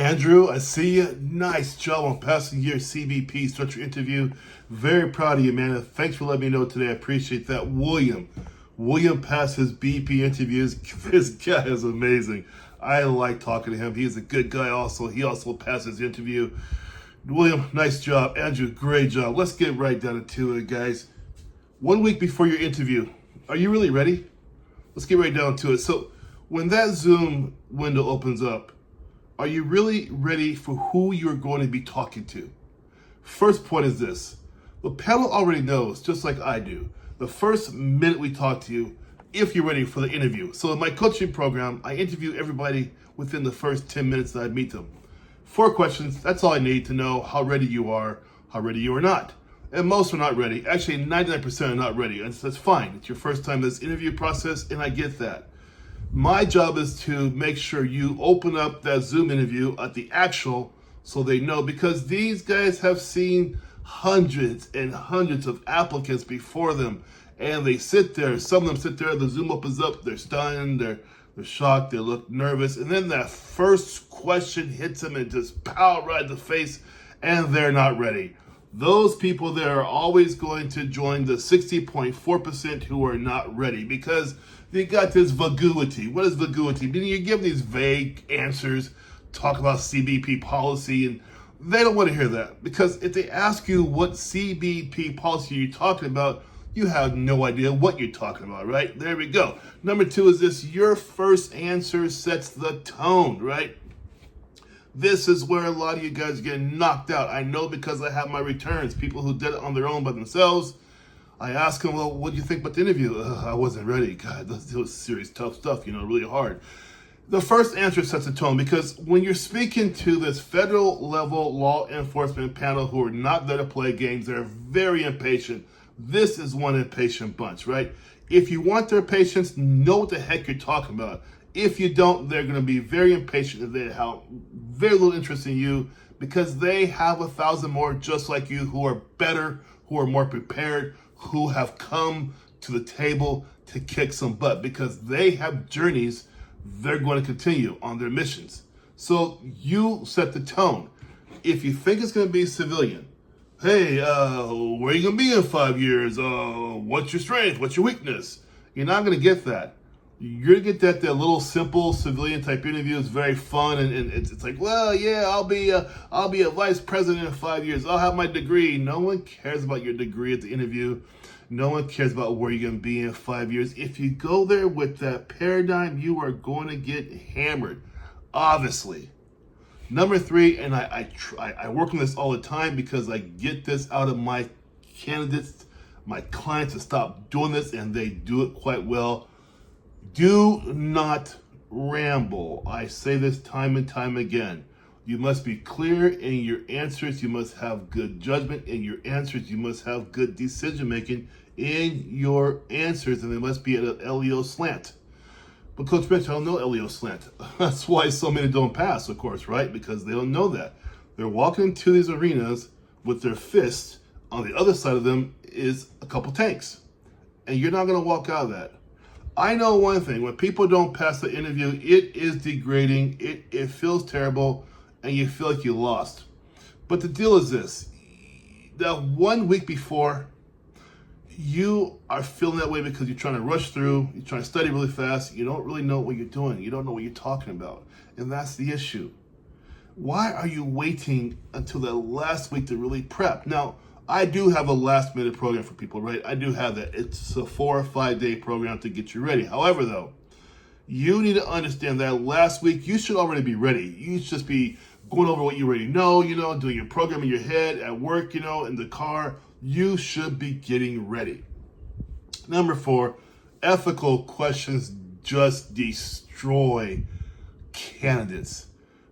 Andrew, I see you. Nice job on passing your CBP structure interview. Very proud of you, man. Thanks for letting me know today. I appreciate that. William passed his BP interviews. This guy is amazing. I like talking to him. He's a good guy also. He also passed his interview. William, nice job. Andrew, great job. Let's get right down to it, guys. 1 week before your interview, are you really ready? Let's get right down to it. So when that Zoom window opens up, are you really ready for who you're going to be talking to? First point is this. The panel already knows, just like I do, the first minute we talk to you, if you're ready for the interview. So in my coaching program, I interview everybody within the first 10 minutes that I meet them. 4 questions, that's all I need to know how ready you are not. And most are not ready. Actually, 99% are not ready. And that's fine. It's your first time in this interview process, and I get that. My job is to make sure you open up that Zoom interview at the actual so they know, because these guys have seen hundreds and hundreds of applicants before them, and they sit there. Some of them sit there, the Zoom opens up, they're stunned, they're shocked, they look nervous, and then that first question hits them and just pow right in the face, and they're not ready. Those people there are always going to join the 60.4% who are not ready, because they got this vaguity. What is vaguity? Meaning you give these vague answers, talk about CBP policy, and they don't want to hear that. Because if they ask you what CBP policy you're talking about, you have no idea what you're talking about, right? There we go. Number 2 is this. Your first answer sets the tone, right? This is where a lot of you guys get knocked out. I know, because I have my returns. People who did it on their own by themselves. I ask them, well, what do you think about the interview? I wasn't ready. God, this was serious, tough stuff, really hard. The first answer sets a tone, because when you're speaking to this federal level law enforcement panel who are not there to play games, they're very impatient. This is one impatient bunch, right? If you want their patience, know what the heck you're talking about. If you don't, they're going to be very impatient, and they have very little interest in you, because they have 1,000 more just like you who are better, who are more prepared, who have come to the table to kick some butt, because they have journeys they're going to continue on their missions. So you set the tone. If you think it's going to be civilian, hey, where are you going to be in 5 years? What's your strength? What's your weakness? You're not going to get that. You're going to get that little simple civilian type interview. It's very fun, and it's like, well, yeah, I'll be a vice president in 5 years. I'll have my degree. No one cares about your degree at the interview. No one cares about where you're going to be in 5 years. If you go there with that paradigm, you are going to get hammered, obviously. Number 3, and I work on this all the time, because I get this out of my candidates, my clients, to stop doing this, and they do it quite well. Do not ramble. I say this time and time again. You must be clear in your answers. You must have good judgment in your answers. You must have good decision making in your answers, and they must be at an LEO slant. But Coach Mitch, I don't know LEO slant. That's why so many don't pass, of course, right? Because they don't know that. They're walking into these arenas with their fists. On the other side of them is a couple tanks. And you're not going to walk out of that. I know one thing. When people don't pass the interview, it is degrading. It feels terrible, and you feel like you lost. But the deal is this. That 1 week before, you are feeling that way because you're trying to rush through. You're trying to study really fast. You don't really know what you're doing. You don't know what you're talking about. And that's the issue. Why are you waiting until the last week to really prep? Now, I do have a last-minute program for people, right? I do have that. It's a 4 or 5 day program to get you ready. However, though, you need to understand that last week, you should already be ready. You should just be going over what you already know, doing your program in your head, at work, in the car. You should be getting ready. Number 4, ethical questions just destroy candidates,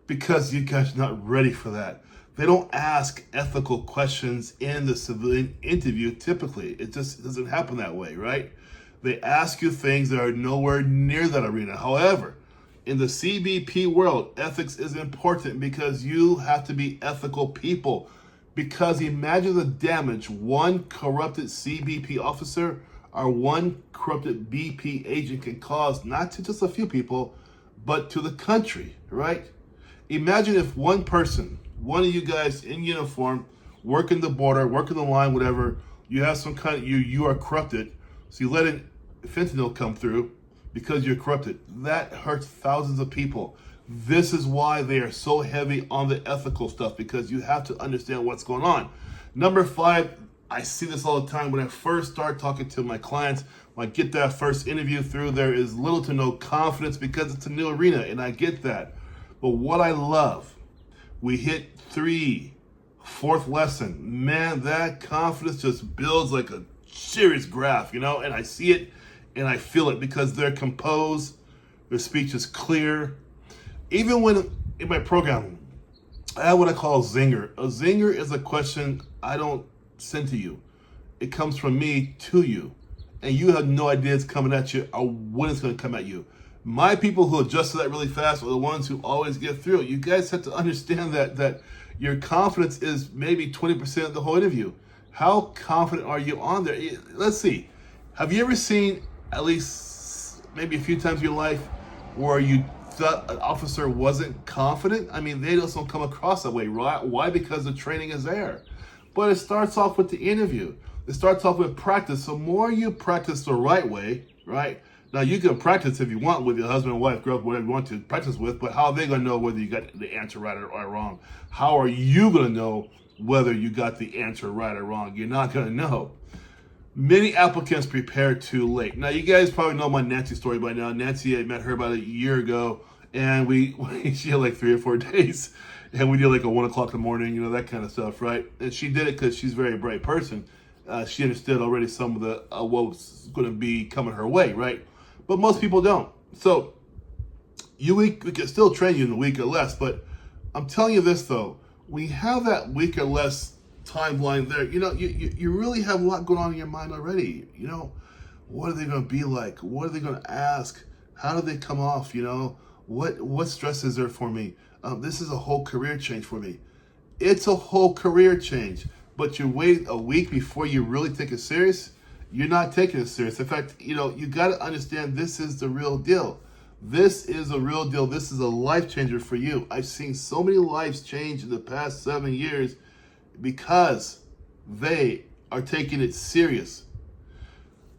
because you guys are not ready for that. They don't ask ethical questions in the civilian interview typically. It just doesn't happen that way, right? They ask you things that are nowhere near that arena. However, in the CBP world, ethics is important, because you have to be ethical people. Because imagine the damage one corrupted CBP officer or one corrupted BP agent can cause, not to just a few people, but to the country, right? Imagine if one person, one of you guys in uniform, working the border, working the line, whatever, you have some kind of, you are corrupted, so you let in fentanyl come through because you're corrupted. That hurts thousands of people. This is why they are so heavy on the ethical stuff, because you have to understand what's going on. Number 5, I see this all the time when I first start talking to my clients. When I get that first interview through, there is little to no confidence because it's a new arena, and I get that. But what I love, we hit 3, 4th lesson. Man, that confidence just builds like a serious graph, and I see it and I feel it because they're composed, their speech is clear. Even when in my program, I have what I call a zinger. A zinger is a question I don't send to you. It comes from me to you. And you have no idea it's coming at you or when it's going to come at you. My people who adjust to that really fast are the ones who always get through it. You guys have to understand that your confidence is maybe 20% of the whole interview. How confident are you on there? Let's see. Have you ever seen, at least maybe a few times in your life, where you thought an officer wasn't confident? I mean, they just don't come across that way, right? Why? Because the training is there. But it starts off with the interview. It starts off with practice. So more you practice the right way, right? Now, you can practice if you want with your husband, wife, girlfriend, whatever you want to practice with, but how are they going to know whether you got the answer right or wrong? How are you going to know whether you got the answer right or wrong? You're not going to know. Many applicants prepare too late. Now, you guys probably know my Nancy story by now. Nancy, I met her about a year ago, and she had like 3 or 4 days, and we did like a 1 o'clock in the morning, that kind of stuff, right? And she did it because she's a very bright person. She understood already some of the what was going to be coming her way, right? But most people don't. So we can still train you in a week or less, but I'm telling you this though, we have that week or less timeline there. You really have a lot going on in your mind already. What are they going to be like? What are they going to ask? How do they come off? What stress is there for me? This is a whole career change for me. It's a whole career change, but you wait a week before you really take it serious. You're not taking it serious. In fact, you got to understand this is the real deal. This is a real deal. This is a life changer for you. I've seen so many lives change in the past 7 years because they are taking it serious.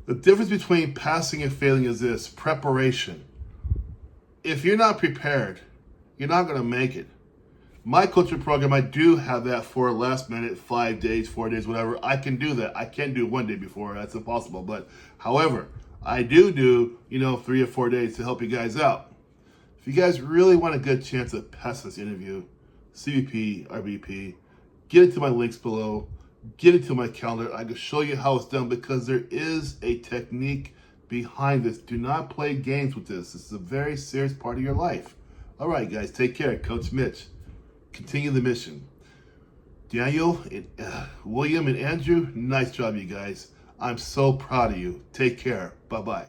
The difference between passing and failing is this: preparation. If you're not prepared, you're not going to make it. My coaching program, I do have that for last minute, 5 days, 4 days, whatever. I can do that. I can't do 1 day before. That's impossible. But however, I do 3 or 4 days to help you guys out. If you guys really want a good chance of passing this interview, CBP, RBP, get into my links below. Get into my calendar. I can show you how it's done because there is a technique behind this. Do not play games with this. This is a very serious part of your life. All right, guys, take care. Coach Mitch. Continue the mission. Daniel, William, and Andrew, nice job, you guys. I'm so proud of you. Take care. Bye-bye.